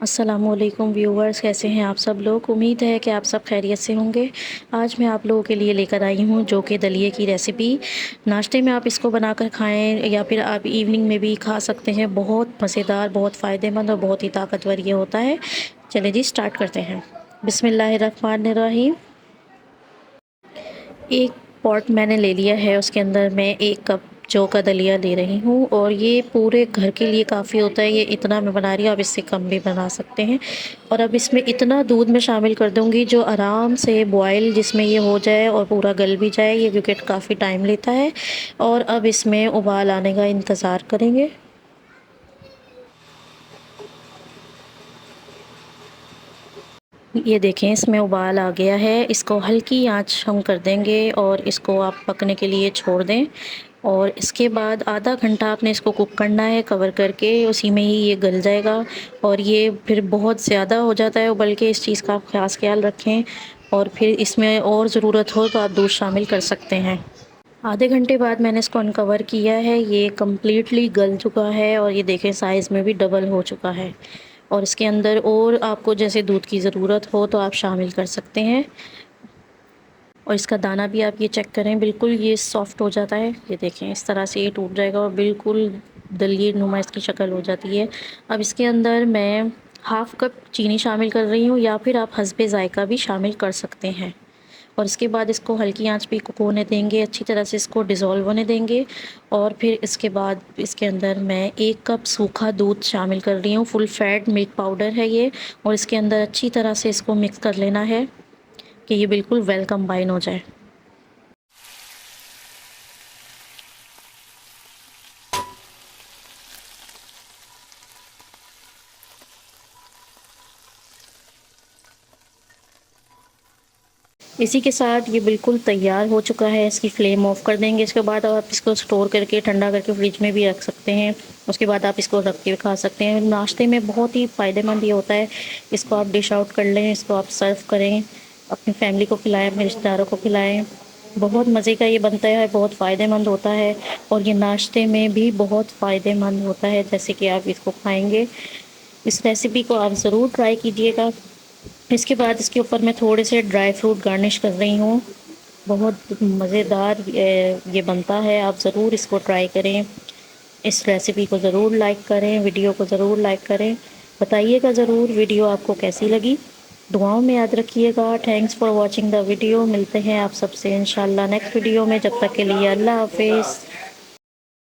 अस्सलामुअलैकुम व्यूवर्स, कैसे हैं आप सब लोग। उम्मीद है कि आप सब खैरियत से होंगे। आज मैं आप लोगों के लिए लेकर आई हूँ जो कि दलिए की रेसिपी। नाश्ते में आप इसको बनाकर खाएं या फिर आप इवनिंग में भी खा सकते हैं। बहुत मज़ेदार, बहुत फ़ायदेमंद और बहुत ही ताकतवर ये होता है। चलिए जी स्टार्ट करते हैं। बिस्मिल्लाहिर्रहमानिर्रहीम। एक पॉट मैंने ले लिया है, उसके अंदर मैं 1 कप जौ का दलिया ले रही हूँ और ये पूरे घर के लिए काफ़ी होता है। ये इतना मैं बना रही हूँ, आप इससे कम भी बना सकते हैं। और अब इसमें इतना दूध मैं शामिल कर दूँगी जो आराम से बॉयल जिसमें ये हो जाए और पूरा गल भी जाए, ये क्योंकि काफ़ी टाइम लेता है। और अब इसमें उबाल आने का इंतज़ार करेंगे। ये देखें, इसमें उबाल आ गया है। इसको हल्की आंच हम कर देंगे और इसको आप पकने के लिए छोड़ दें। और इसके बाद आधा घंटा आपने इसको कुक करना है कवर करके, उसी में ही ये गल जाएगा। और ये फिर बहुत ज़्यादा हो जाता है उबल के, इस चीज़ का आप खास ख्याल रखें। और फिर इसमें और ज़रूरत हो तो आप दूध शामिल कर सकते हैं। आधे घंटे बाद मैंने इसको अनकवर किया है, ये कम्प्लीटली गल चुका है और ये देखें साइज़ में भी डबल हो चुका है। और इसके अंदर और आपको जैसे दूध की ज़रूरत हो तो आप शामिल कर सकते हैं। और इसका दाना भी आप ये चेक करें, बिल्कुल ये सॉफ़्ट हो जाता है। ये देखें इस तरह से ये टूट जाएगा और बिल्कुल दलिए नुमा इसकी शक्ल हो जाती है। अब इसके अंदर मैं हाफ़ कप चीनी शामिल कर रही हूँ या फिर आप हस्बे ज़ायक़ा भी शामिल कर सकते हैं। और इसके बाद इसको हल्की आंच पे कुक होने देंगे, अच्छी तरह से इसको डिज़ोल्व होने देंगे। और फिर इसके बाद इसके अंदर मैं 1 कप सूखा दूध शामिल कर रही हूँ। फुल फैट मिल्क पाउडर है ये। और इसके अंदर अच्छी तरह से इसको मिक्स कर लेना है कि ये बिल्कुल वेल कंबाइन हो जाए। इसी के साथ ये बिल्कुल तैयार हो चुका है। इसकी फ्लेम ऑफ़ कर देंगे। इसके बाद आप इसको स्टोर करके ठंडा करके फ्रिज में भी रख सकते हैं। उसके बाद आप इसको रख के खा सकते हैं। नाश्ते में बहुत ही फ़ायदेमंद ये होता है। इसको आप डिश आउट कर लें, इसको आप सर्व करें, अपनी फैमिली को खिलाएं, अपने रिश्तेदारों को खिलाएं। बहुत मज़े का ये बनता है, बहुत फ़ायदेमंद होता है। और ये नाश्ते में भी बहुत फ़ायदेमंद होता है। जैसे कि आप इसको खाएँगे, इस रेसिपी को आप ज़रूर ट्राई कीजिएगा। इसके बाद इसके ऊपर मैं थोड़े से ड्राई फ्रूट गार्निश कर रही हूँ। बहुत मज़ेदार ये बनता है, आप ज़रूर इसको ट्राई करें। इस रेसिपी को ज़रूर लाइक करें, वीडियो को ज़रूर लाइक करें। बताइएगा ज़रूर वीडियो आपको कैसी लगी। दुआओं में याद रखिएगा। Thanks for watching the video. मिलते हैं आप सबसे इंशाल्लाह नेक्स्ट वीडियो में। जब तक के लिए अल्लाह हाफ़िज़।